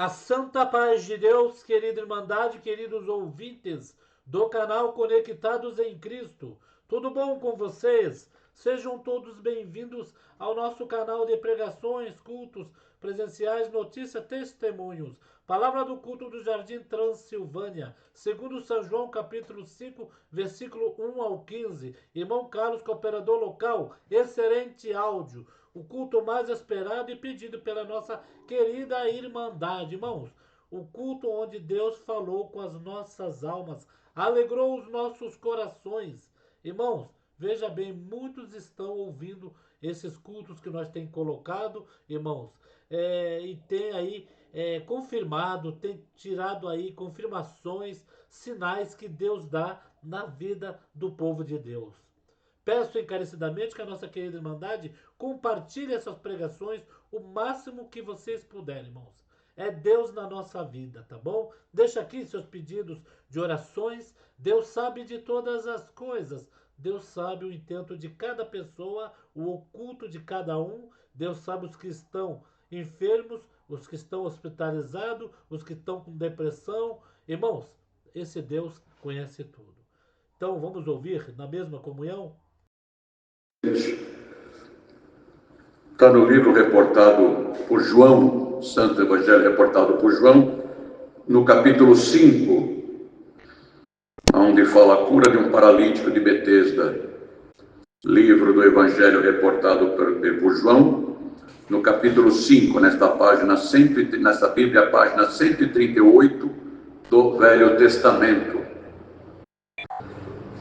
A santa paz de Deus, querida Irmandade, queridos ouvintes do canal Conectados em Cristo. Tudo bom com vocês? Sejam todos bem-vindos ao nosso canal de pregações, cultos presenciais, notícias, testemunhos. Palavra do culto do Jardim Transilvânia, segundo São João, capítulo 5, versículo 1 ao 15. Irmão Carlos, cooperador local, excelente áudio. O culto mais esperado e pedido pela nossa querida Irmandade. Irmãos, o culto onde Deus falou com as nossas almas, alegrou os nossos corações. Irmãos, veja bem, muitos estão ouvindo esses cultos que nós temos colocado, irmãos, e tem aí confirmado, tem tirado aí confirmações, sinais que Deus dá na vida do povo de Deus. Peço encarecidamente que a nossa querida Irmandade compartilhe essas pregações o máximo que vocês puderem, irmãos. É Deus na nossa vida, tá bom? Deixa aqui seus pedidos de orações. Deus sabe de todas as coisas. Deus sabe o intento de cada pessoa, o oculto de cada um. Deus sabe os que estão enfermos, os que estão hospitalizados, os que estão com depressão. Irmãos, esse Deus conhece tudo. Então vamos ouvir na mesma comunhão? Está no livro reportado por João, Santo Evangelho reportado por João, no capítulo 5, onde fala a cura de um paralítico de Betesda. Livro do Evangelho reportado por João, no capítulo 5, nesta Bíblia, página 138 do Velho Testamento.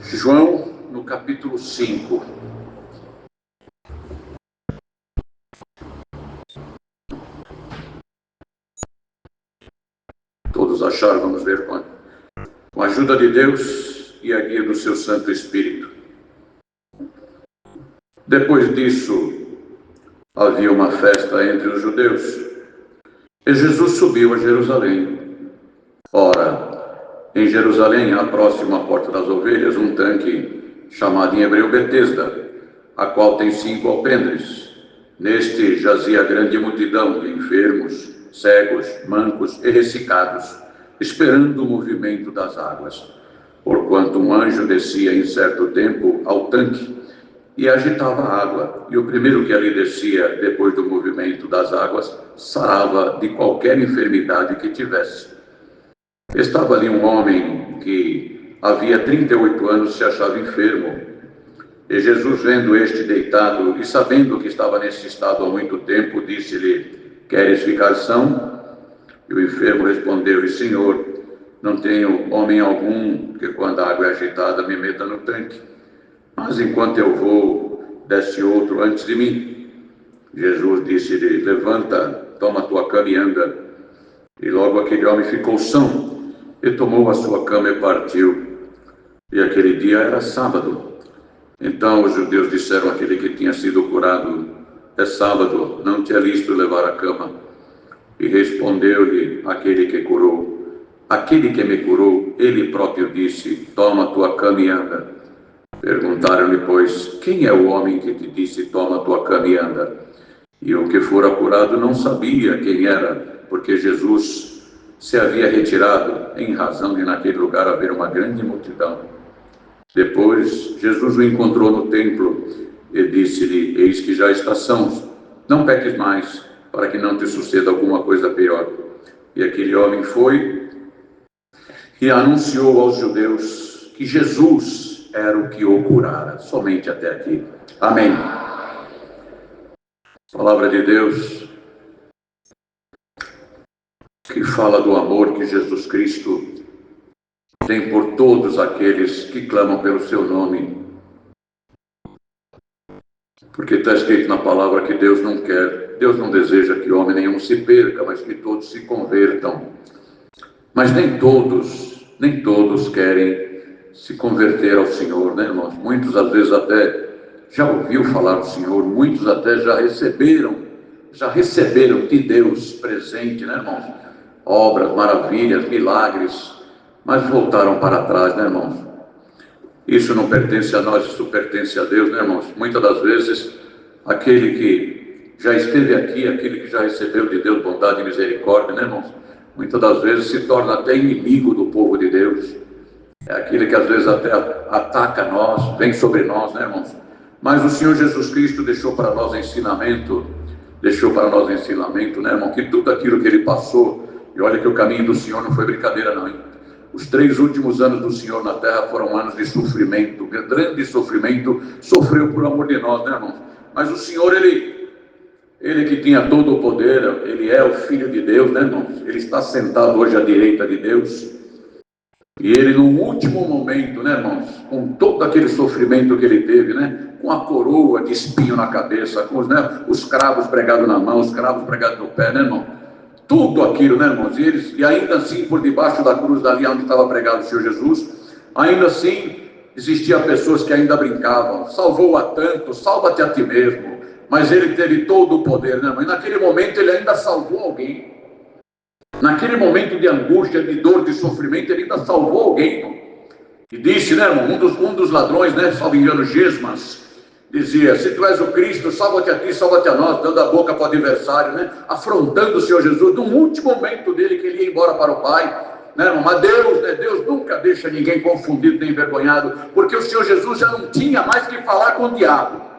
João, no capítulo 5. Todos acharam? Vamos ver com a ajuda de Deus e a guia do seu Santo Espírito. Depois disso, havia uma festa entre os judeus, e Jesus subiu a Jerusalém. Ora, em Jerusalém, próximo à Porta das Ovelhas, um tanque chamado em hebreu Betesda, a qual tem 5 alpendres. Neste jazia grande multidão de enfermos, cegos, mancos e ressecados, esperando o movimento das águas. Porquanto um anjo descia em certo tempo ao tanque e agitava a água, e o primeiro que ali descia, depois do movimento das águas, sarava de qualquer enfermidade que tivesse. Estava ali um homem que havia 38 anos se achava enfermo. E Jesus, vendo este deitado e sabendo que estava nesse estado há muito tempo, disse-lhe: Queres ficar são? E o enfermo respondeu-lhe: Senhor, não tenho homem algum que, quando a água é agitada, me meta no tanque. Mas enquanto eu vou, desce outro antes de mim. Jesus disse-lhe: Levanta, toma a tua cama e anda. E logo aquele homem ficou são, e tomou a sua cama e partiu. E aquele dia era sábado. Então os judeus disseram àquele que tinha sido curado: É sábado, não te é lícito levar a cama. E respondeu-lhe aquele que curou: Aquele que me curou, ele próprio disse: Toma a tua cama e anda. Perguntaram-lhe, pois, quem é o homem que te disse: Toma a tua cama e anda? E o que fora curado não sabia quem era, porque Jesus se havia retirado, em razão de naquele lugar haver uma grande multidão. Depois, Jesus o encontrou no templo e disse-lhe: Eis que já está são, não peques mais, para que não te suceda alguma coisa pior. E aquele homem foi e anunciou aos judeus que Jesus era o que o curara. Somente até aqui. Amém. Palavra de Deus que fala do amor que Jesus Cristo tem por todos aqueles que clamam pelo seu nome. Porque está escrito na palavra que Deus não quer, Deus não deseja que homem nenhum se perca, mas que todos se convertam. Mas nem todos querem se converter ao Senhor, né, irmãos? Muitos às vezes até já ouviu falar do Senhor, muitos até já receberam de Deus presente, né, irmãos? Obras, maravilhas, milagres, mas voltaram para trás, né, irmãos? Isso não pertence a nós, isso pertence a Deus, né, irmãos? Muitas das vezes, aquele que já esteve aqui, aquele que já recebeu de Deus bondade e misericórdia, né, irmãos? muitas das vezes se torna até inimigo do povo de Deus. É aquele que às vezes até ataca nós, vem sobre nós, né, irmãos? Mas o Senhor Jesus Cristo deixou para nós ensinamento, né, irmão? Que tudo aquilo que ele passou, e olha que o caminho do Senhor não foi brincadeira, não, hein? Os 3 últimos anos do Senhor na terra foram anos de sofrimento, grande sofrimento, sofreu por amor de nós, né, irmãos? Mas o Senhor, ele que tinha todo o poder, ele é o Filho de Deus, né, irmãos? Ele está sentado hoje à direita de Deus. E ele, no último momento, né, irmãos, com todo aquele sofrimento que ele teve, né, com a coroa de espinho na cabeça, com os cravos pregados na mão, os cravos pregados no pé, né, irmão? Tudo aquilo, né, irmãos? E ainda assim, por debaixo da cruz, dali onde estava pregado o Senhor Jesus, ainda assim, existiam pessoas que ainda brincavam: salvou a tanto, salva-te a ti mesmo. Mas ele teve todo o poder, né, irmão? E naquele momento ele ainda salvou alguém. Naquele momento de angústia, de dor, de sofrimento, ele ainda salvou alguém, irmão. E disse, né, irmão, um dos ladrões, né, salvo engano, Gesmas, dizia: se tu és o Cristo, salva-te a ti, salva-te a nós, dando a boca para o adversário, né, afrontando o Senhor Jesus, no último momento dele, que ele ia embora para o Pai, né, irmão? Mas Deus, né, Deus nunca deixa ninguém confundido nem envergonhado, porque o Senhor Jesus já não tinha mais que falar com o diabo.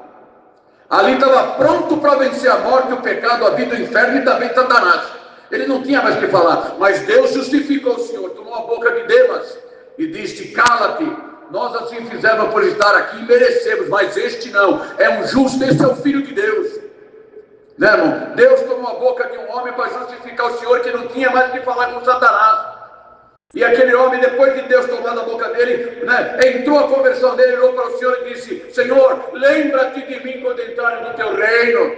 Ali estava pronto para vencer a morte, o pecado, a vida, o inferno e também Satanás. Ele não tinha mais que falar, mas Deus justificou o Senhor, tomou a boca de Demas e disse: cala-te, nós assim fizemos por estar aqui e merecemos, mas este não, é um justo, esse é o Filho de Deus, né, irmão? Deus tomou a boca de um homem para justificar o Senhor, que não tinha mais que falar com Satanás. E aquele homem, depois de Deus tomar a boca dele, né, entrou a conversão dele, olhou para o Senhor e disse: Senhor, lembra-te de mim quando entrares no teu reino.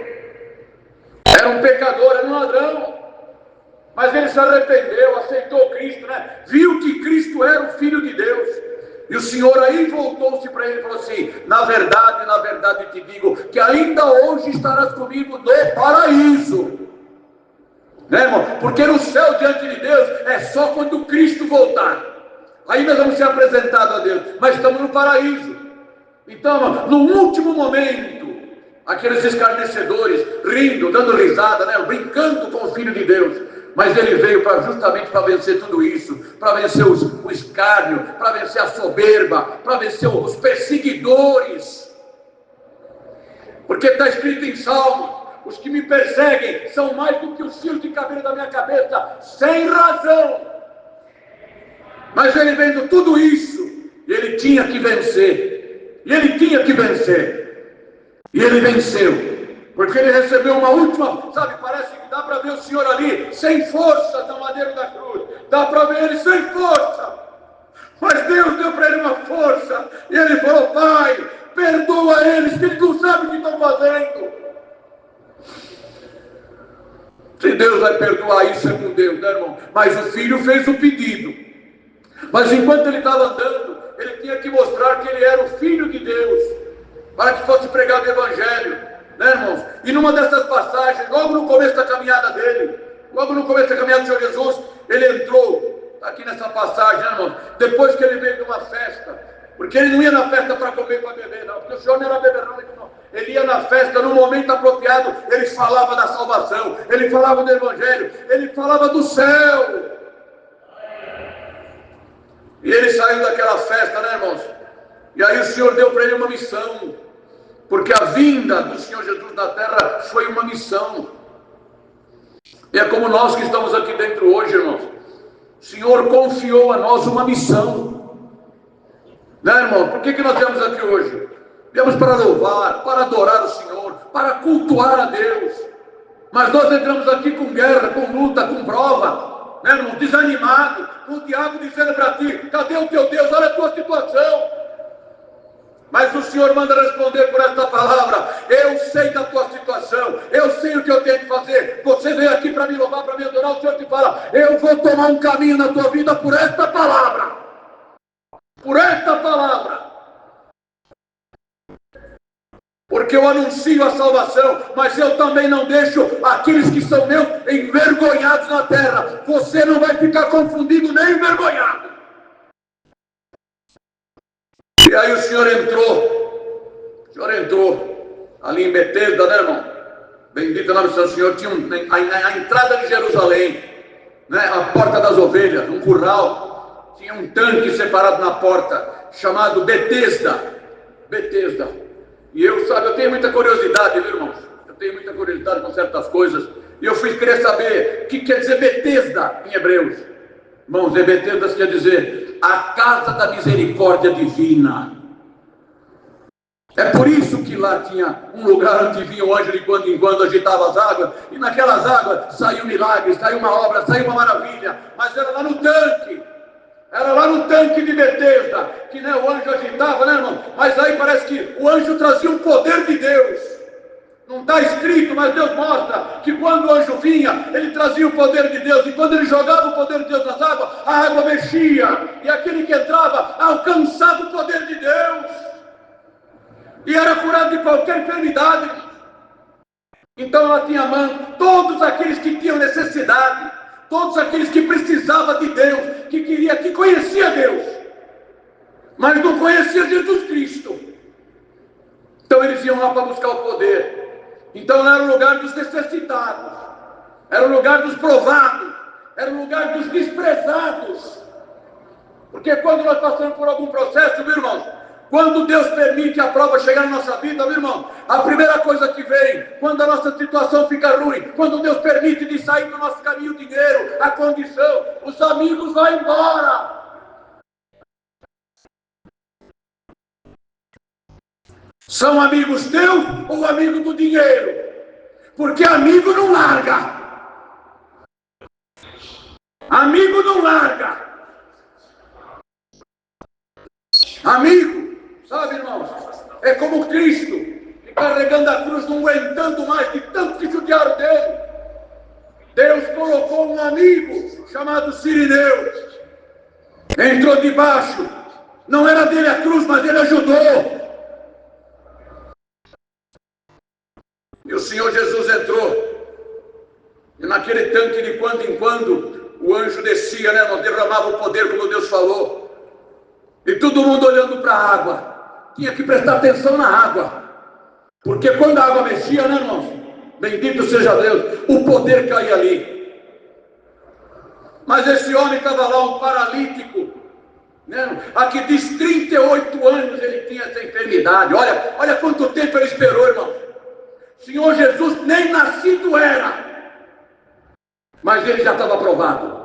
Era um pecador, era um ladrão, mas ele se arrependeu, aceitou Cristo, né? Viu que Cristo era o Filho de Deus. E o Senhor aí voltou-se para ele e falou assim: na verdade te digo, que ainda hoje estarás comigo no paraíso. Né, irmão? Porque no céu, diante de Deus, é só quando Cristo voltar. Aí nós vamos ser apresentados a Deus, mas estamos no paraíso. Então, irmão, no último momento, aqueles escarnecedores rindo, dando risada, né, brincando com o Filho de Deus. Mas ele veio justamente para vencer tudo isso, para vencer o escárnio, para vencer a soberba, para vencer os perseguidores. Porque está escrito em Salmos: os que me perseguem são mais do que os fios de cabelo da minha cabeça, sem razão. Mas ele vendo tudo isso, e ele tinha que vencer. E ele tinha que vencer. E ele venceu. Porque ele recebeu uma última, sabe, parece que dá para ver o Senhor ali, sem força, na madeira da cruz. Dá para ver ele sem força. Mas Deus deu para ele uma força. E ele falou: Pai, perdoa eles, que eles não sabem o que estão fazendo. Se Deus vai perdoar, isso é com Deus, né, irmão? Mas o filho fez o pedido. Mas enquanto ele estava andando, ele tinha que mostrar que ele era o Filho de Deus, para que fosse pregado o Evangelho, né, irmãos? E numa dessas passagens, logo no começo da caminhada dele, logo no começo da caminhada do Senhor Jesus, ele entrou, aqui nessa passagem, né, irmãos? Depois que ele veio de uma festa, porque ele não ia na festa para comer e para beber, não, porque o Senhor não era beberrão, não. Ele ia na festa, no momento apropriado, ele falava da salvação, ele falava do Evangelho, ele falava do céu. E ele saiu daquela festa, né, irmãos? E aí o Senhor deu para ele uma missão, porque a vinda do Senhor Jesus na terra foi uma missão. E é como nós que estamos aqui dentro hoje, irmãos. O Senhor confiou a nós uma missão, né, irmão? Por que nós viemos aqui hoje? Viemos para louvar, para adorar o Senhor, para cultuar a Deus. Mas nós entramos aqui com guerra, com luta, com prova, né, irmão? Desanimado, com o diabo dizendo para ti: cadê o teu Deus? Olha a tua situação. Mas o Senhor manda responder por esta palavra: eu sei da tua situação, eu sei o que eu tenho que fazer. Você veio aqui para me louvar, para me adorar. O Senhor te fala: eu vou tomar um caminho na tua vida por esta palavra. Por esta palavra. Porque eu anuncio a salvação, mas eu também não deixo aqueles que são meus envergonhados na terra. Você não vai ficar confundido nem envergonhado. E aí o Senhor entrou ali em Betesda, né, irmão? Bendito o nome do Senhor. Tinha a entrada de Jerusalém. né, a porta das ovelhas, um curral, tinha um tanque separado na porta, chamado Betesda. Betesda. E eu tenho muita curiosidade, viu, irmãos? Eu tenho muita curiosidade com certas coisas. E eu fui querer saber o que quer dizer Betesda em Hebreus. Irmãos, Betesda quer dizer a casa da misericórdia divina. É por isso que lá tinha um lugar onde vinha o anjo de quando em quando, agitava as águas, e naquelas águas saiu um milagre, saiu uma obra, saiu uma maravilha, mas era lá no tanque. Era lá no tanque de Betesda, que né, o anjo agitava, né, irmão? Mas aí parece que o anjo trazia o poder de Deus. Não está escrito, mas Deus mostra que quando o anjo vinha, ele trazia o poder de Deus. E quando ele jogava o poder de Deus nas águas, a água mexia. E aquele que entrava alcançava o poder de Deus. E era curado de qualquer enfermidade. Então ela tinha mão todos aqueles que tinham necessidade, todos aqueles que precisavam de Deus, que conhecia Deus, mas não conhecia Jesus Cristo. Então eles iam lá para buscar o poder. Então era o lugar dos necessitados, era o lugar dos provados, era o lugar dos desprezados. Porque quando nós passamos por algum processo, meu irmão, quando Deus permite a prova chegar na nossa vida, meu irmão, a primeira coisa que vem, quando a nossa situação fica ruim, quando Deus permite de sair do nosso caminho o dinheiro, a condição, os amigos vão embora. São amigos teus ou amigo do dinheiro? Porque amigo não larga. Amigo não larga. Amigo, sabe, irmãos, é como Cristo, carregando a cruz, não aguentando mais de tanto que judiaram dele. Deus colocou um amigo chamado Cirineu. Entrou debaixo. Não era dele a cruz, mas ele ajudou. E o Senhor Jesus entrou. E naquele tanque, de quando em quando, o anjo descia, né? Não derramava o poder como Deus falou. E todo mundo olhando para a água. Tinha que prestar atenção na água. Porque quando a água mexia, né, irmãos? Bendito seja Deus, o poder caía ali. Mas esse homem estava lá, um paralítico, né? Aqui diz 38 anos ele tinha essa enfermidade. Olha quanto tempo ele esperou, irmão. Senhor Jesus nem nascido era, mas ele já estava aprovado.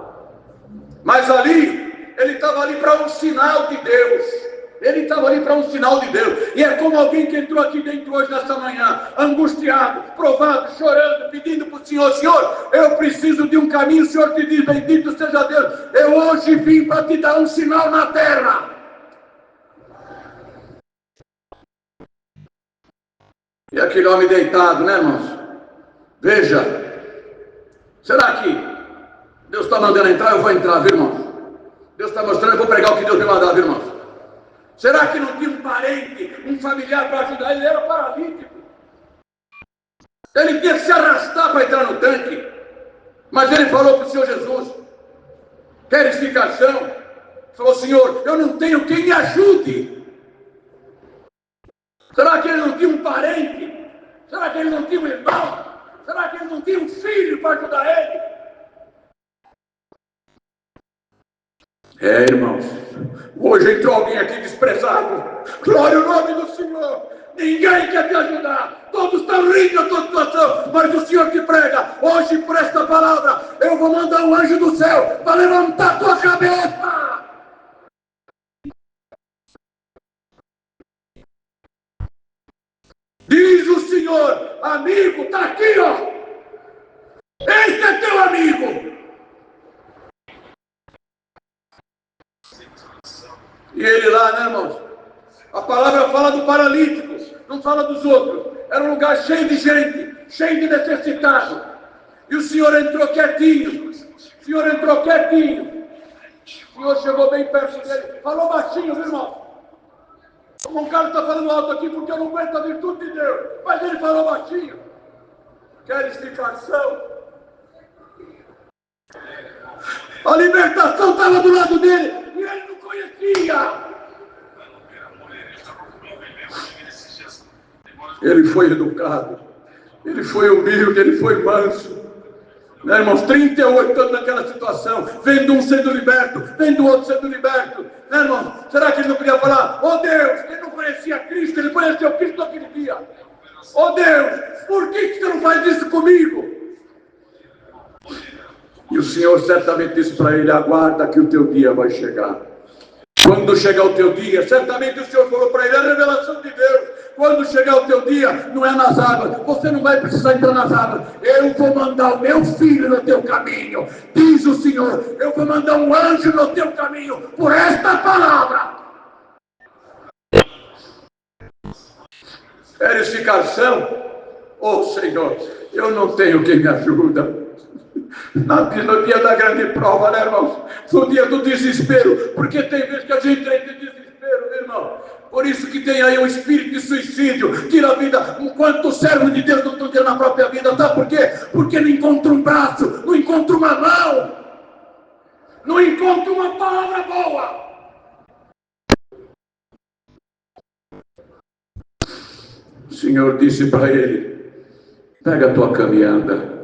Mas ali, ele estava ali para um sinal de Deus. Ele estava ali para um sinal de Deus. E é como alguém que entrou aqui dentro hoje, nessa manhã, angustiado, provado, chorando, pedindo para o Senhor: Senhor, eu preciso de um caminho. O Senhor te diz: bendito seja Deus, eu hoje vim para te dar um sinal na terra. E aquele homem deitado, né, irmãos? Veja, será que Deus está mandando entrar? Eu vou entrar, viu, irmãos? Deus está mostrando, eu vou pregar o que Deus me mandar, viu, irmãos? Será que não tinha um parente, um familiar para ajudar ele? Ele era paralítico. Ele tinha que se arrastar para entrar no tanque. Mas ele falou para o Senhor Jesus: quer explicação? Ele falou: Senhor, eu não tenho quem me ajude. Será que ele não tinha um parente? Será que ele não tinha um irmão? Será que ele não tinha um filho para ajudar ele? É, irmãos, hoje entrou alguém aqui desprezado. Glória ao nome do Senhor. Ninguém quer te ajudar. Todos estão rindo da tua situação, mas o Senhor te prega. Hoje, por esta palavra, eu vou mandar um anjo do céu para levantar a tua cabeça. Diz o Senhor: amigo, está aqui, ó. Este é teu amigo. E ele lá, né, irmãos? A palavra fala do paralítico, não fala dos outros. Era um lugar cheio de gente, cheio de necessitado. E o Senhor entrou quietinho. O Senhor entrou quietinho. O Senhor chegou bem perto dele. Falou baixinho, viu, irmão? Um cara está falando alto aqui porque eu não aguento a virtude de Deus. Mas ele falou baixinho. Quer explicação? A libertação estava do lado dele e ele não conhecia. Ele foi educado, ele foi humilde, ele foi manso. Irmãos, 38 anos naquela situação, vendo um sendo liberto, vendo o outro sendo liberto. Irmãos, será que ele não podia falar: oh Deus, ele não conhecia Cristo, ele conheceu Cristo naquele dia. Oh Deus, por que você não faz isso comigo? E o Senhor certamente disse para ele: aguarda que o teu dia vai chegar. Quando chegar o teu dia, certamente o Senhor falou para ele, a revelação de Deus. Quando chegar o teu dia, não é nas águas, você não vai precisar entrar nas águas. Eu vou mandar o meu filho no teu caminho, diz o Senhor. Eu vou mandar um anjo no teu caminho, por esta palavra. Queres ficar são? Oh Senhor, eu não tenho quem me ajuda. No dia da grande prova, né, irmãos? No dia do desespero, porque tem vezes que a gente entra em desespero, meu irmão. Por isso que tem aí o espírito de suicídio, tira a vida, enquanto o servo de Deus não está tirando a própria vida. Sabe por quê? Porque não encontra um braço, não encontra uma mão, não encontra uma palavra boa. O Senhor disse para ele: pega a tua cama e anda.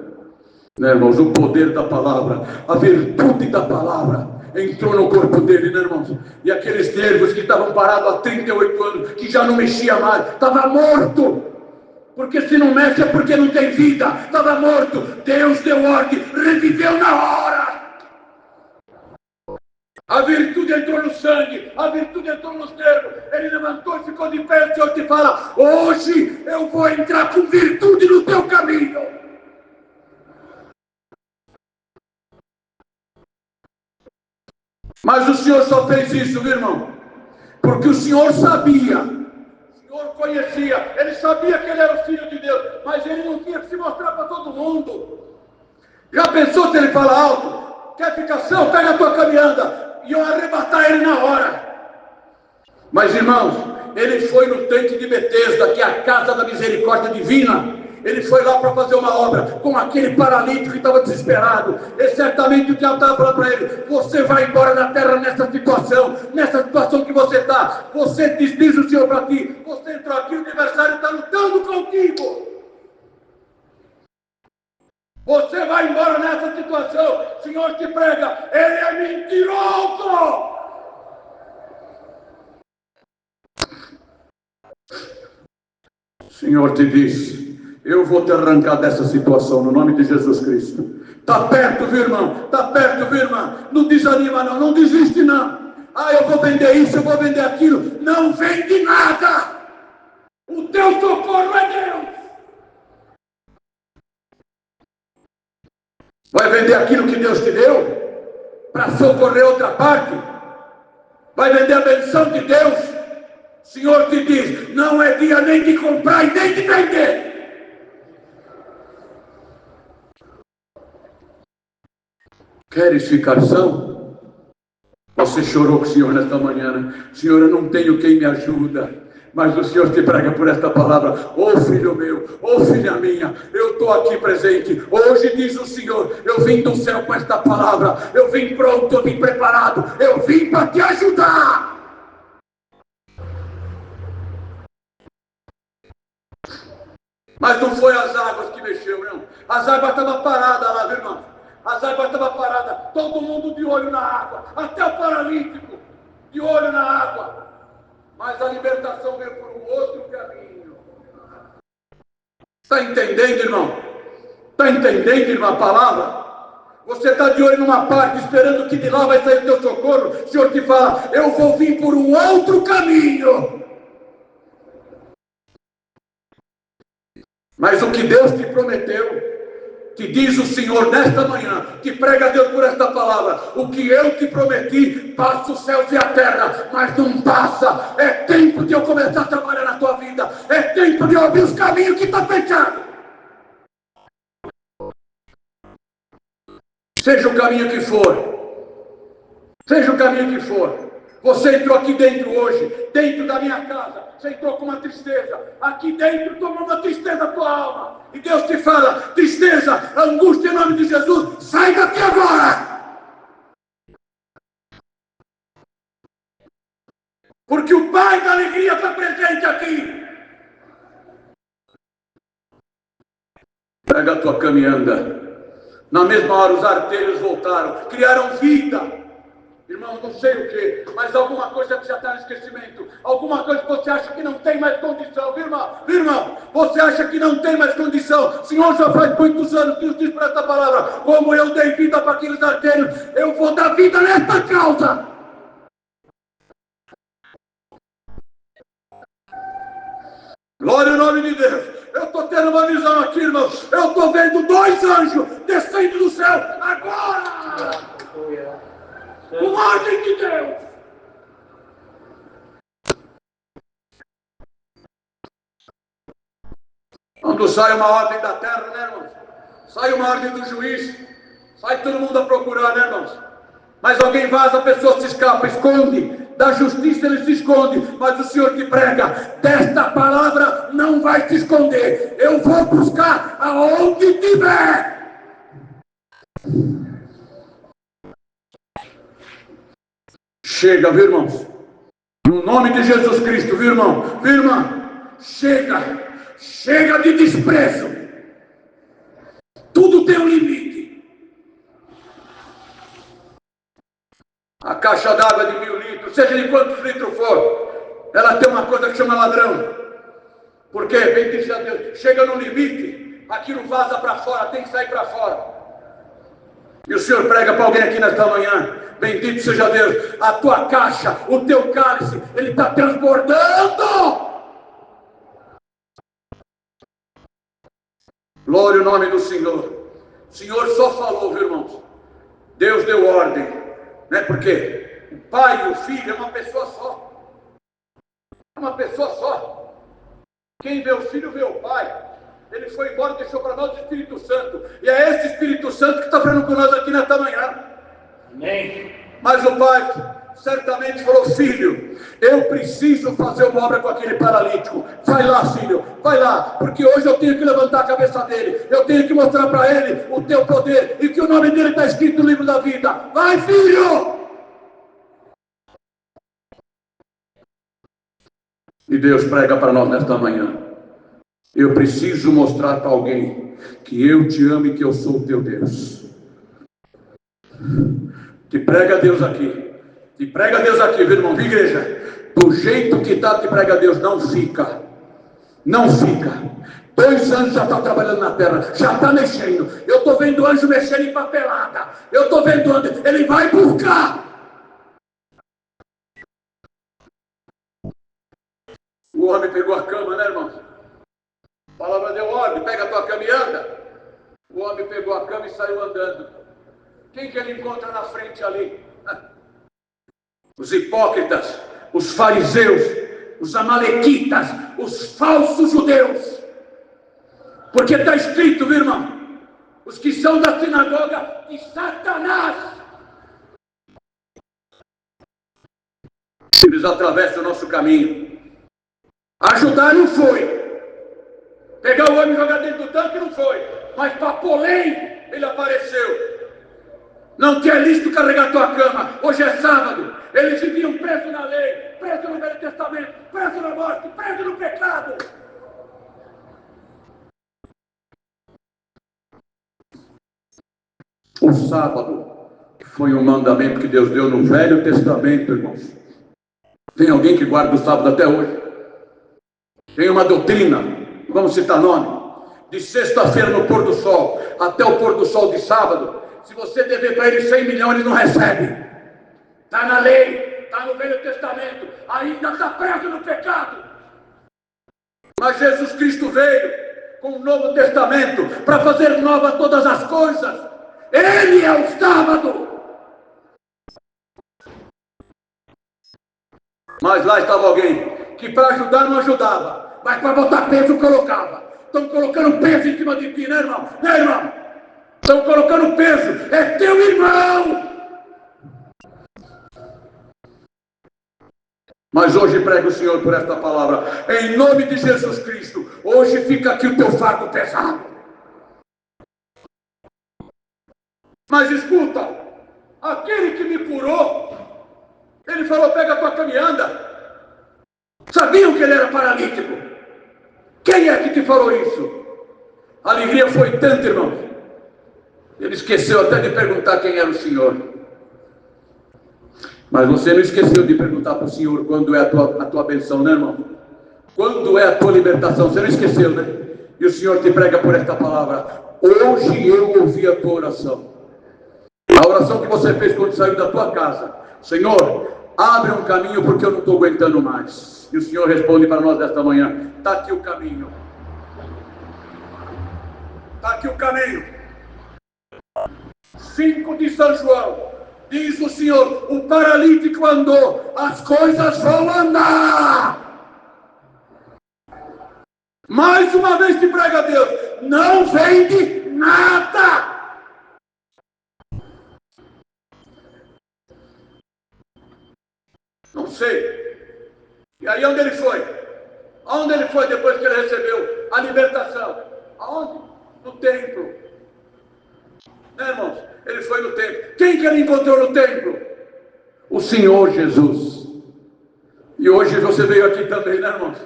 Né, irmãos, o poder da palavra, a virtude da palavra entrou no corpo dele, né, irmãos? E aqueles nervos que estavam parados há 38 anos, que já não mexia mais, estava morto. Porque se não mexe é porque não tem vida, estava morto. Deus deu ordem, reviveu na hora. A virtude entrou no sangue, a virtude entrou nos nervos. Ele levantou e ficou de pé. O Senhor te fala: hoje eu vou entrar com virtude no teu caminho. Mas o Senhor só fez isso, meu irmão, porque o Senhor sabia, o Senhor conhecia, ele sabia que ele era o Filho de Deus, mas ele não tinha que se mostrar para todo mundo. Já pensou se ele fala alto? Quer ficação? Pega a tua caminhada, e eu arrebatar ele na hora. Mas irmãos, ele foi no tanque de Betesda, que é a casa da misericórdia divina. Ele foi lá para fazer uma obra com aquele paralítico que estava desesperado. E certamente o diabo estava falando para ele: você vai embora da terra nessa situação que você está. Você diz o Senhor para ti: você entrou aqui, o adversário está lutando contigo. Você vai embora nessa situação. O Senhor te prega: ele é mentiroso. O Senhor te diz: eu vou te arrancar dessa situação no nome de Jesus Cristo. Está perto, viu, irmão? Está perto, viu, irmão? Não desanima, não. Não desiste, não. Ah, eu vou vender isso, eu vou vender aquilo. Não vende nada. O teu socorro é Deus. Vai vender aquilo que Deus te deu para socorrer outra parte? Vai vender a benção de Deus? O Senhor te diz: não é dia nem de comprar e nem de vender. Queres ficar são? Você chorou com o Senhor nesta manhã, né? Senhor, eu não tenho quem me ajuda. Mas o Senhor te prega por esta palavra: ô filho meu, ô filha minha, eu estou aqui presente. Hoje diz o Senhor: eu vim do céu com esta palavra. Eu vim pronto, eu vim preparado. Eu vim para te ajudar. Mas não foi as águas que mexeu, não. As águas estavam paradas lá, viu, irmão? As águas estavam paradas, todo mundo de olho na água, até o paralítico, de olho na água. Mas a libertação veio por um outro caminho. Está entendendo, irmão? Está entendendo, irmão, a palavra? Você está de olho numa parte, esperando que de lá vai sair o teu socorro. O Senhor te fala: eu vou vir por um outro caminho. Mas o que Deus te prometeu, que diz o Senhor nesta manhã, que prega a Deus por esta palavra: o que eu te prometi, passa os céus e a terra, mas não passa. É tempo de eu começar a trabalhar na tua vida. É tempo de eu abrir os caminhos que está fechado. Seja o caminho que for, seja o caminho que for. Você entrou aqui dentro hoje, dentro da minha casa. Você entrou com uma tristeza. Aqui dentro tomou uma tristeza da tua alma. E Deus te fala: tristeza, angústia, em nome de Jesus, sai daqui agora. Porque o Pai da alegria está presente aqui. Pega a tua cama e anda. Na mesma hora os arteiros voltaram, criaram vida. Irmão, não sei o que, mas alguma coisa que já está no esquecimento, alguma coisa que você acha que não tem mais condição, viu, irmão? Viu, irmão? Você acha que não tem mais condição? O Senhor já faz muitos anos que nos diz para esta palavra, como eu dei vida para aqueles arteiros, eu vou dar vida nesta causa. Glória ao nome de Deus. Eu estou tendo uma visão aqui, irmão. Eu estou vendo 2 anjos descendo do céu agora. Uma ordem de Deus. Quando sai uma ordem da terra, né, irmãos? Sai uma ordem do juiz. Sai todo mundo a procurar, né, irmãos? Mas alguém vaza, a pessoa se escapa, esconde. Da justiça ele se esconde. Mas o Senhor que prega, desta palavra não vai se esconder. Eu vou buscar aonde tiver. Chega, viu, irmãos? No nome de Jesus Cristo, viu, irmão? Viu, irmã? Chega. Chega de desprezo. Tudo tem um limite. A caixa d'água de 1000 litros, seja de quantos litros for, ela tem uma coisa que chama ladrão. Porque, bendito seja Deus, chega no limite, aquilo vaza para fora, tem que sair para fora. E o Senhor prega para alguém aqui nesta manhã. Bendito seja Deus, a tua caixa, o teu cálice, ele está transbordando. Glória ao nome do Senhor. O Senhor só falou, viu, irmãos? Deus deu ordem, né? Porque o Pai e o Filho é uma pessoa só. É uma pessoa só. Quem vê o Filho vê o Pai. Ele foi embora e deixou para nós o Espírito Santo. E é esse Espírito Santo que está falando com nós aqui nesta manhã. Amém. Mas o Pai certamente falou: filho, eu preciso fazer uma obra com aquele paralítico. Vai lá, filho, vai lá, porque hoje eu tenho que levantar a cabeça dele. Eu tenho que mostrar para ele o teu poder e que o nome dele está escrito no livro da vida. Vai, filho! E Deus prega para nós nesta manhã. Eu preciso mostrar para alguém que eu te amo e que eu sou o teu Deus. Te prega Deus aqui. Te prega Deus aqui, viu, irmão? Viu, igreja? Do jeito que está, te prega Deus. Não fica. Não fica. 2 anos já está trabalhando na terra. Já está mexendo. Eu estou vendo anjo mexendo em papelada. Eu estou vendo anjo. Ele vai buscar. O homem pegou a cama, né, irmão? A palavra deu ordem. Pega a tua cama e anda. O homem pegou a cama e saiu andando. Quem que ele encontra na frente ali? Os hipócritas, os fariseus, os amalequitas, os falsos judeus. Porque está escrito, viu, irmão? Os que são da sinagoga de Satanás. Eles atravessam o nosso caminho. Ajudar não foi. Pegar o homem e jogar dentro do tanque não foi. Mas para Polém ele apareceu. Não quer lícito carregar tua cama. Hoje é sábado. Eles viviam presos na lei, presos no Velho Testamento, presos na morte, presos no pecado. O sábado foi um mandamento que Deus deu no Velho Testamento, irmãos. Tem alguém que guarda o sábado até hoje? Tem uma doutrina, vamos citar nome, de sexta-feira no pôr do sol até o pôr do sol de sábado. Se você dever para ele 100 milhões, ele não recebe. Está na lei, está no Velho Testamento, ainda está preso no pecado. Mas Jesus Cristo veio com o Novo Testamento para fazer nova todas as coisas. Ele é o sábado. Mas lá estava alguém que para ajudar não ajudava, mas para botar peso colocava. Estão colocando peso em cima de ti, né, irmão? Né, irmão? Estão colocando peso. É teu irmão. Mas hoje prega o Senhor por esta palavra. Em nome de Jesus Cristo. Hoje fica aqui o teu fardo pesado. Mas escuta. Aquele que me curou, ele falou: pega a tua cama e anda. Sabiam que ele era paralítico? Quem é que te falou isso? A alegria foi tanta, irmão. Ele esqueceu até de perguntar quem era o Senhor. Mas você não esqueceu de perguntar para o Senhor quando é a tua benção, né, irmão? Quando é a tua libertação? Você não esqueceu, né? E o Senhor te prega por esta palavra: hoje eu ouvi a tua oração. A oração que você fez quando saiu da tua casa: Senhor, abre um caminho porque eu não estou aguentando mais. E o Senhor responde para nós desta manhã: está aqui o caminho. Está aqui o caminho. 5 de São João, diz o Senhor: o paralítico andou, as coisas vão andar. Mais uma vez te prega a Deus: não vende nada. Não sei. E aí onde ele foi? Aonde ele foi depois que ele recebeu a libertação? Aonde? No templo. Né, irmãos? Ele foi no templo. Quem que ele encontrou no templo? O Senhor Jesus. E hoje você veio aqui também, né, irmãos?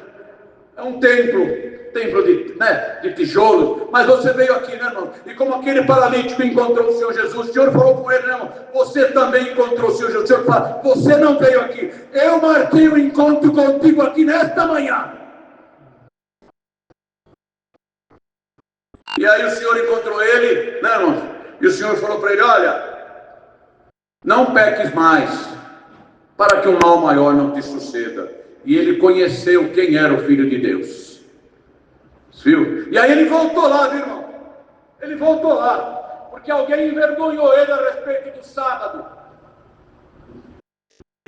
É um templo de tijolo, mas você veio aqui, né, irmão? E como aquele paralítico encontrou o Senhor Jesus, o Senhor falou com ele, né, irmão? Você também encontrou o Senhor Jesus. O Senhor fala: você não veio aqui, eu marquei o encontro contigo aqui nesta manhã. E aí o Senhor encontrou ele, né, irmão? E o Senhor falou para ele: olha, não peques mais, para que um mal maior não te suceda. E ele conheceu quem era o Filho de Deus. Viu? E aí ele voltou lá, viu, irmão? Ele voltou lá, porque alguém envergonhou ele a respeito do sábado.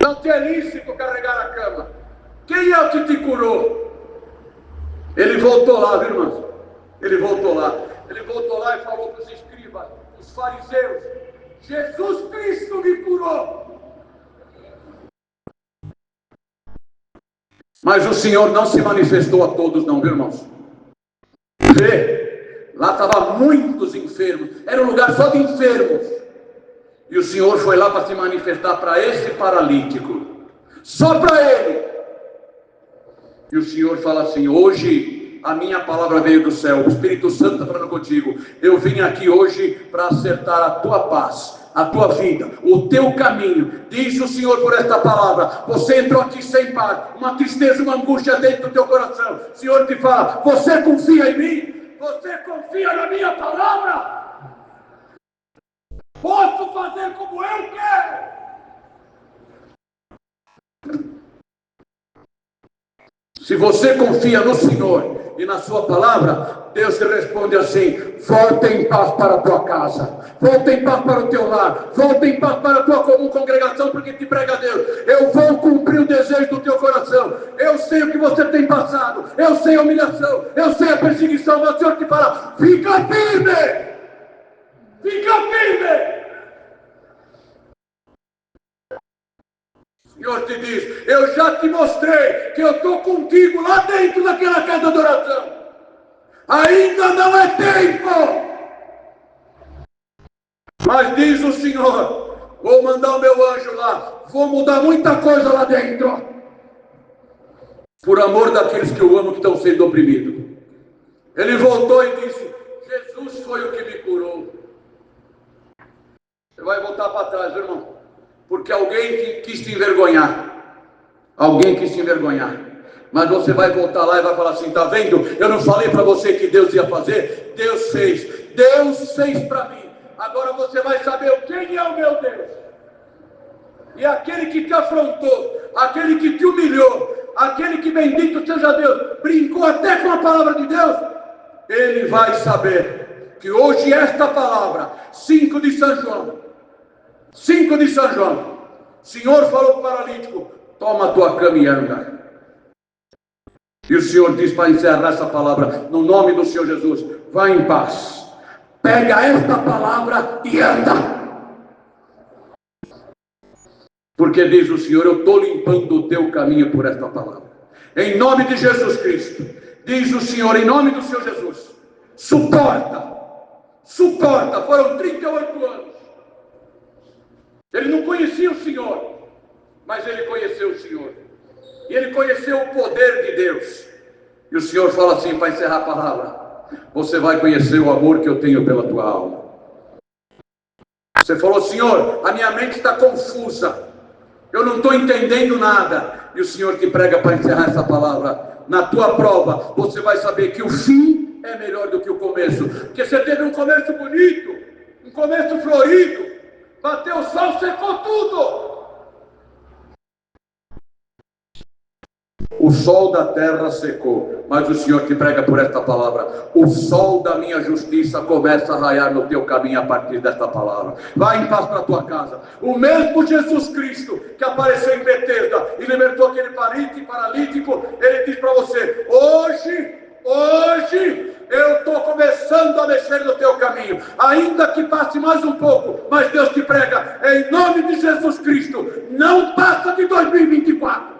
Não te é lícito carregar a cama. Quem é o que te curou? Ele voltou lá, viu, irmãos? Ele voltou lá. Ele voltou lá e falou para os escribas, os fariseus: Jesus Cristo me curou. Mas o Senhor não se manifestou a todos, não, viu, irmãos? Vê, lá estavam muitos enfermos, era um lugar só de enfermos. E o Senhor foi lá para se manifestar para esse paralítico, só para ele. E o Senhor fala assim: hoje a minha palavra veio do céu, o Espírito Santo está falando contigo. Eu vim aqui hoje para acertar a tua paz, a tua vida, o teu caminho. Diz o Senhor por esta palavra: você entrou aqui sem paz, uma tristeza, uma angústia dentro do teu coração. O Senhor te fala: você confia em mim? Você confia na minha palavra? Posso fazer como eu quero. Se você confia no Senhor e na sua palavra, Deus te responde assim: volta em paz para a tua casa, volta em paz para o teu lar, volta em paz para a tua comum congregação, porque te prega Deus: eu vou cumprir o desejo do teu coração. Eu sei o que você tem passado, eu sei a humilhação, eu sei a perseguição, mas o Senhor te fala: fica firme, fica firme. O Senhor te diz: eu já te mostrei que eu estou contigo lá dentro daquela casa de oração. Ainda não é tempo. Mas diz o Senhor: vou mandar o meu anjo lá, vou mudar muita coisa lá dentro, por amor daqueles que eu amo, que estão sendo oprimidos. Ele voltou e disse: Jesus foi o que me curou. Você vai voltar para trás, irmão, porque alguém quis te envergonhar. Alguém quis te envergonhar. Mas você vai voltar lá e vai falar assim: tá vendo? Eu não falei para você que Deus ia fazer? Deus fez. Deus fez para mim. Agora você vai saber quem é o meu Deus. E aquele que te afrontou, aquele que te humilhou, aquele que, bendito seja Deus, brincou até com a palavra de Deus, ele vai saber que hoje esta palavra, 5 de São João, 5 de São João, o Senhor falou para o paralítico: toma a tua cama e anda. E o Senhor diz, para encerrar essa palavra, no nome do Senhor Jesus: vá em paz, pega esta palavra e anda. Porque diz o Senhor: eu estou limpando o teu caminho por esta palavra. Em nome de Jesus Cristo, diz o Senhor, em nome do Senhor Jesus, suporta, foram 38 anos. Ele não conhecia o Senhor, mas ele conheceu o Senhor. E ele conheceu o poder de Deus. E o Senhor fala assim, para encerrar a palavra: você vai conhecer o amor que eu tenho pela tua alma. Você falou, Senhor, a minha mente está confusa. Eu não estou entendendo nada. E o Senhor te prega para encerrar essa palavra. Na tua prova, você vai saber que o fim é melhor do que o começo. Porque você teve um começo bonito, um começo florido. Bateu o sol, secou tudo. O sol da terra secou, mas o Senhor te prega por esta palavra. O sol da minha justiça começa a raiar no teu caminho a partir desta palavra. Vai em paz para a tua casa. O mesmo Jesus Cristo que apareceu em Betesda e libertou aquele paralítico, ele diz para você, hoje eu estou começando a mexer no teu caminho, ainda que passe mais um pouco, mas Deus te prega, em nome de Jesus Cristo, não passa de 2024.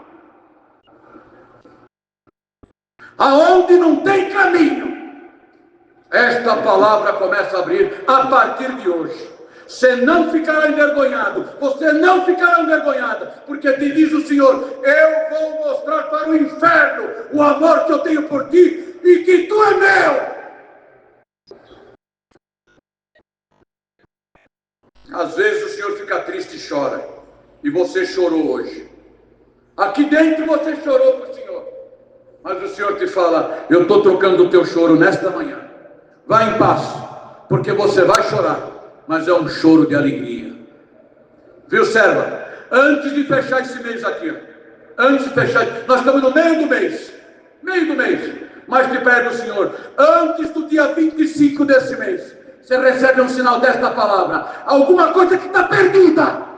Aonde não tem caminho, esta palavra começa a abrir a partir de hoje. Você não ficará envergonhado, você não ficará envergonhada, porque te diz o Senhor, eu vou mostrar para o inferno o amor que eu tenho por ti e que tu é meu. Às vezes o Senhor fica triste e chora, e você chorou hoje. Aqui dentro você chorou para o Senhor. Mas o Senhor te fala, eu estou trocando o teu choro nesta manhã. Vá em paz, porque você vai chorar, mas é um choro de alegria. Viu, serva? Antes de fechar esse mês aqui, antes de fechar, nós estamos no meio do mês, mas te pede o Senhor, antes do dia 25 desse mês, você recebe um sinal desta palavra, alguma coisa que está perdida.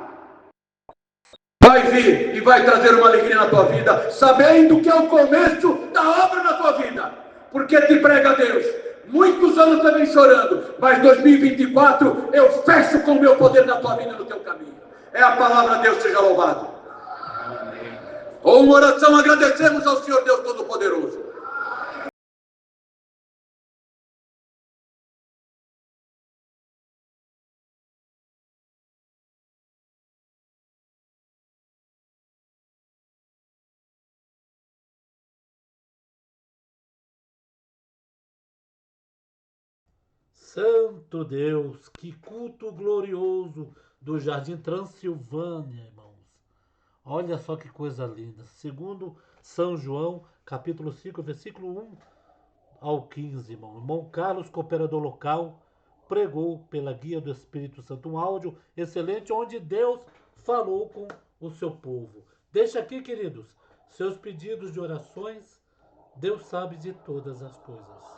Vai vir e vai trazer uma alegria na tua vida, sabendo que é o começo da obra na tua vida. Porque te prega Deus. Muitos anos também chorando, mas 2024 eu fecho com o meu poder na tua vida e no teu caminho. É a palavra de Deus, seja louvado. Amém. Com uma oração agradecemos ao Senhor Deus Todo-Poderoso. Santo Deus, que culto glorioso do Jardim Transilvânia, irmãos. Olha só que coisa linda. Segundo São João, capítulo 5, versículo 1 ao 15, irmão. Irmão Carlos, cooperador local, pregou pela guia do Espírito Santo um áudio excelente onde Deus falou com o seu povo. Deixa aqui, queridos, seus pedidos de orações. Deus sabe de todas as coisas.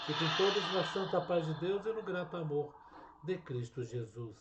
Fiquem todos na santa paz de Deus e no grato amor de Cristo Jesus.